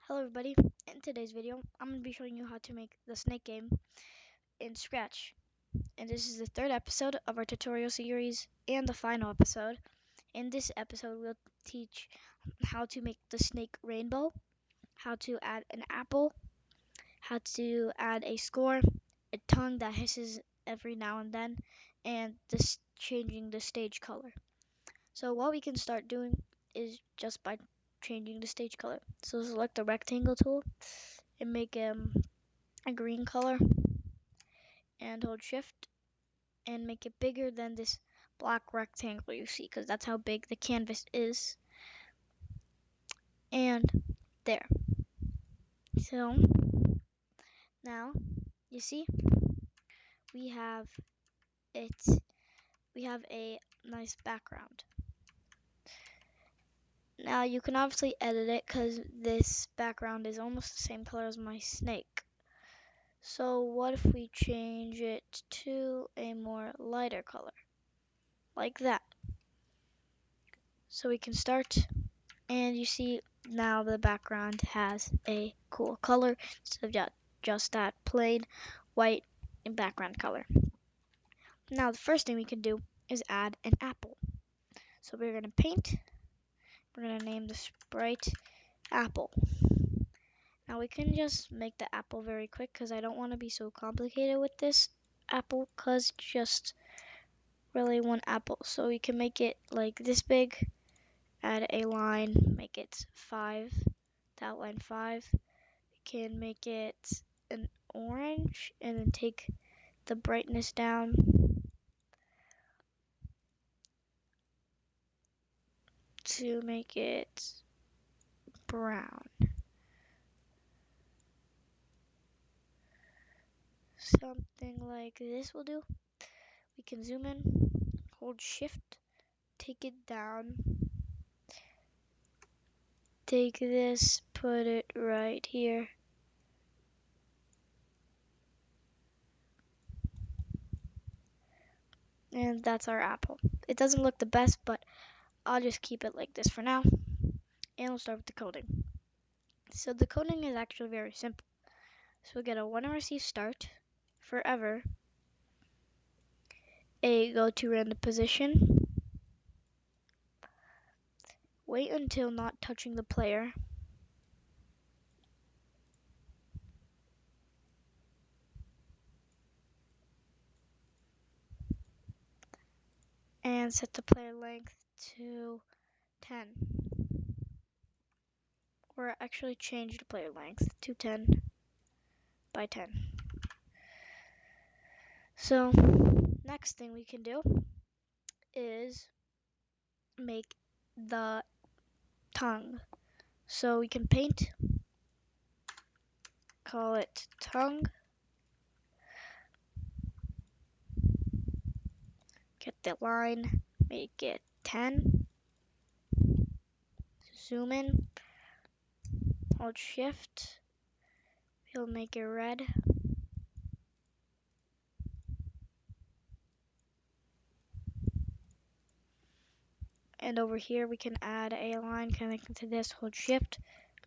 Hello everybody, in today's video I'm going to be showing you how to make the snake game in Scratch. And this is the third episode of our tutorial series and the final episode. In this episode we'll teach how to make the snake rainbow, how to add an apple, how to add a score, a tongue that hisses every now and this changing the stage color. So what we can start doing is just by changing the stage color. So select the rectangle tool and make a green color and hold shift and make it bigger than this black rectangle you see, because that's how big the canvas is. And there. So now you see we have it we have a nice background. Now you can obviously edit it because this background is almost the same color as my snake. So what if we change it to a more lighter color, like that? So we can start, and you see now the background has a cool color instead of just that plain white and background color. Now the first thing we can do is add an apple. So we're going to paint, we're going to name the sprite apple. Now we can just make the apple very quick because I don't want to be so complicated with this apple, because just really one apple. So we can make it like this big, add a line, make it 5, to outline 5. We can make it an orange and then take the brightness down to make it brown. Something like this will do. We can zoom in, hold shift, take it down, take this, put it right here. And that's our apple. It doesn't look the best, but I'll just keep it like this for now. And we'll start with the coding. So the coding is actually very simple. So we'll get a when receive start, forever, a go to random position, wait until not touching the player, and set the player length to 10. Or actually change the player length to 10 by 10. So next thing we can do is make the tongue. So we can paint, call it tongue, get the line, make it 10, zoom in, hold shift, we'll make it red, and over here we can add a line connecting to this, hold shift,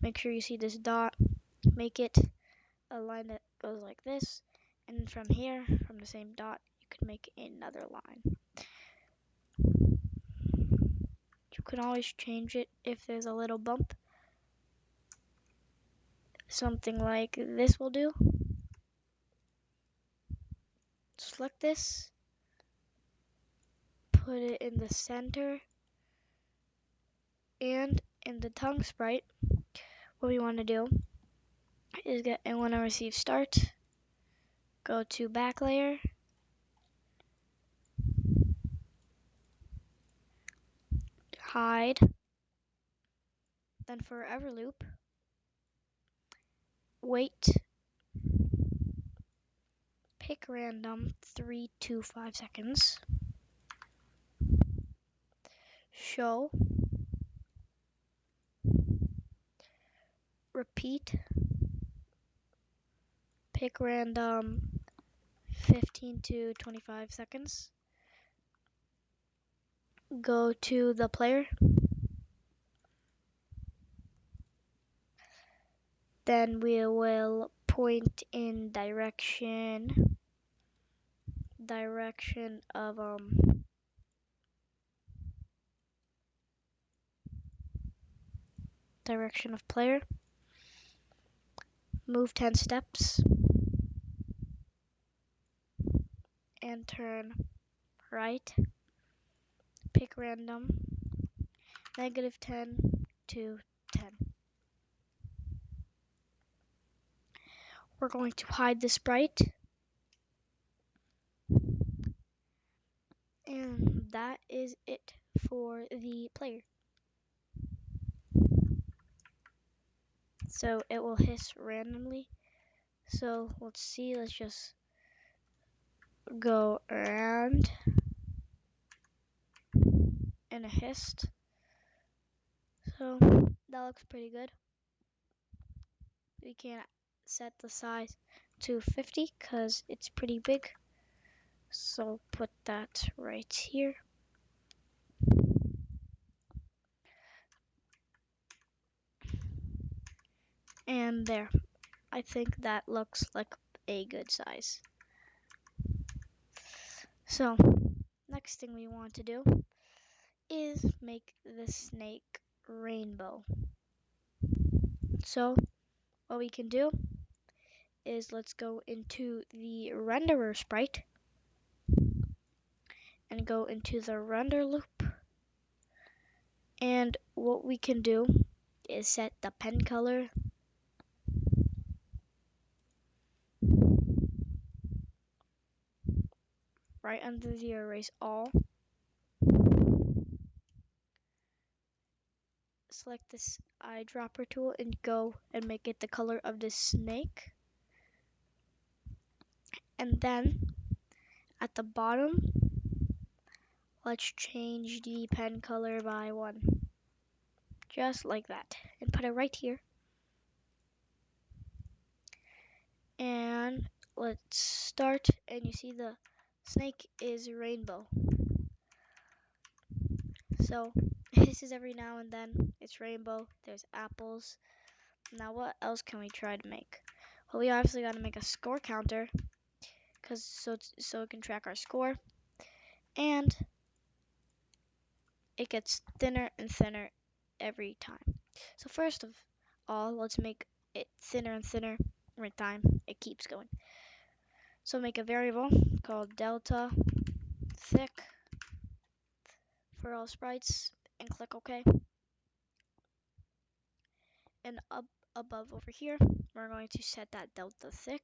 make sure you see this dot, make it a line that goes like this, and from here, from the same dot, you can make another line. You can always change it if there's a little bump. Something like this will do. Select this, put it in the center, and in the tongue sprite, what we want to do is get and when I receive start, go to back layer, hide, then forever loop, wait, pick random 3 to 5 seconds, show, repeat, pick random 15 to 25 seconds, go to the player, Then we will point in direction of player. Move 10 steps and turn right. Pick random, -10 to 10. We're going to hide the sprite, and that is it for the player. So it will hiss randomly. So let's see, let's just go around and a hissed. So that looks pretty good. We can set the size to 50 because it's pretty big. So put that right here. And there. I think that looks like a good size. So next thing we want to do is make the snake rainbow. So what we can do is let's go into the renderer sprite and go into the render loop. And what we can do is set the pen color right under the erase all. Select this eyedropper tool and go and make it the color of the snake. And then at the bottom, let's change the pen color by 1. Just like that. And put it right here. And let's start, and you see the snake is rainbow. So this is every now and then. It's rainbow. There's apples. Now what else can we try to make? Well, we obviously got to make a score counter, so it can track our score, and it gets thinner and thinner every time. So first of all, let's make it thinner and thinner every time it keeps going. So make a variable called delta thick for all sprites and click OK. And up above over here, we're going to set that delta thick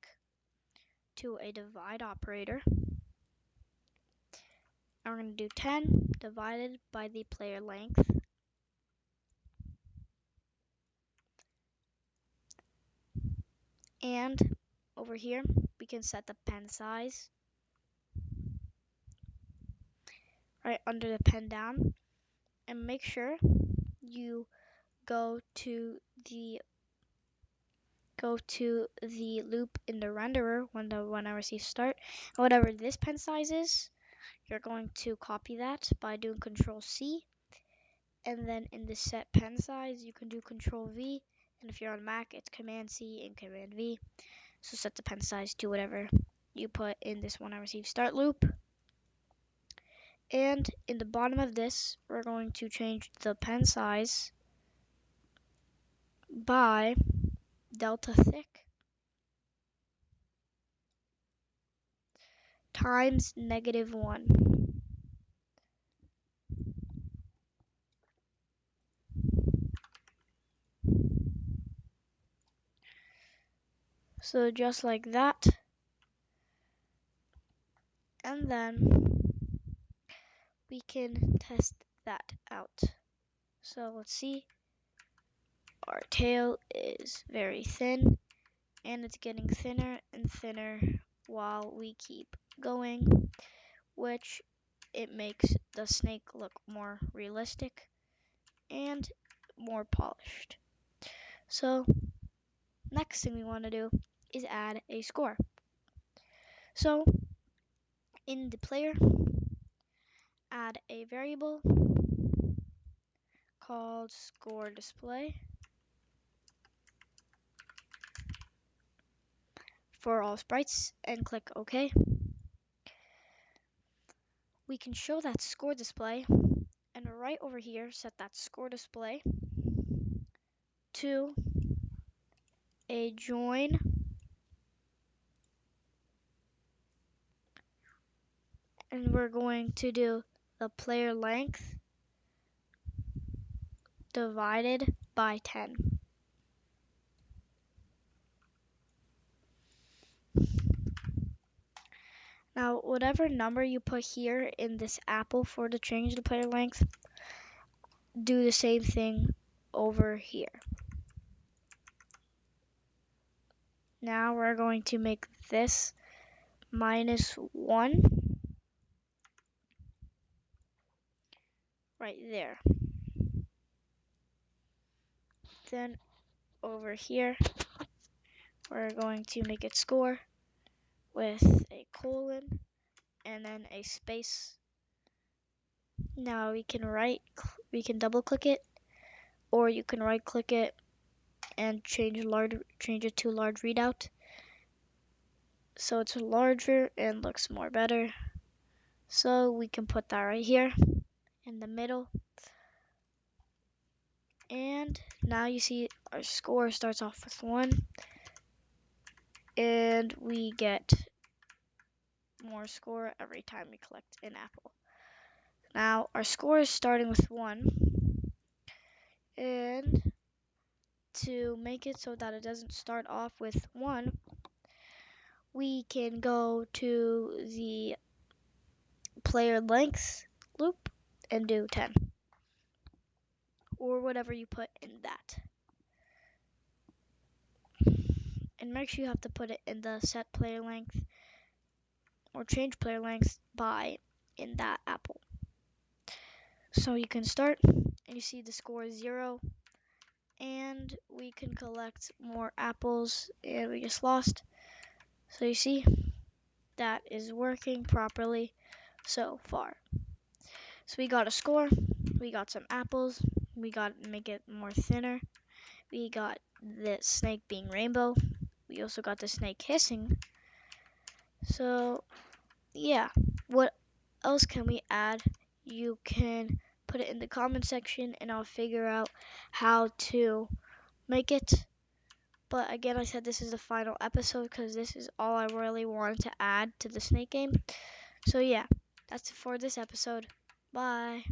to a divide operator. And we're going to do 10 divided by the player length. And over here, we can set the pen size right under the pen down. And make sure you go to the loop in the renderer when I receive start. And whatever this pen size is, you're going to copy that by doing Control C. And then in the set pen size, you can do Control V. And if you're on Mac, it's Command C and Command V. So set the pen size to whatever you put in this when I receive start loop. And in the bottom of this, we're going to change the pen size by delta thick times -1. So just like that. And then we can test that out. So let's see. Our tail is very thin, and it's getting thinner and thinner while we keep going, which it makes the snake look more realistic and more polished. So next thing we want to do is add a score. So in the player, add a variable called score display. for all sprites and click OK. We can show that score display, and right over here set that score display to a join and we're going to do the player length divided by 10. Now, whatever number you put here in this apple for to change the player length, do the same thing over here. Now we're going to make this -1 right there. Then over here, we're going to make it score with a colon and then a space. Now we can double click it, or you can right click it and change it to large readout, so it's larger and looks more better. So we can put that right here in the middle. And now you see our score starts off with 1, and we get more score every time we collect an apple. Now our score is starting with 1, and to make it so that it doesn't start off with 1, we can go to the player length loop and do 10, or whatever you put in that. And make sure you have to put it in the set player length or change player length by in that apple. So you can start, and you see the score is 0, and we can collect more apples, and we just lost. So you see, that is working properly so far. So we got a score, we got some apples, we got to make it more thinner, we got the snake being rainbow, we also got the snake hissing. So yeah, what else can we add? You can put it in the comment section and I'll figure out how to make it. But again, I said this is the final episode because this is all I really wanted to add to the snake game. So yeah, that's it for this episode. Bye.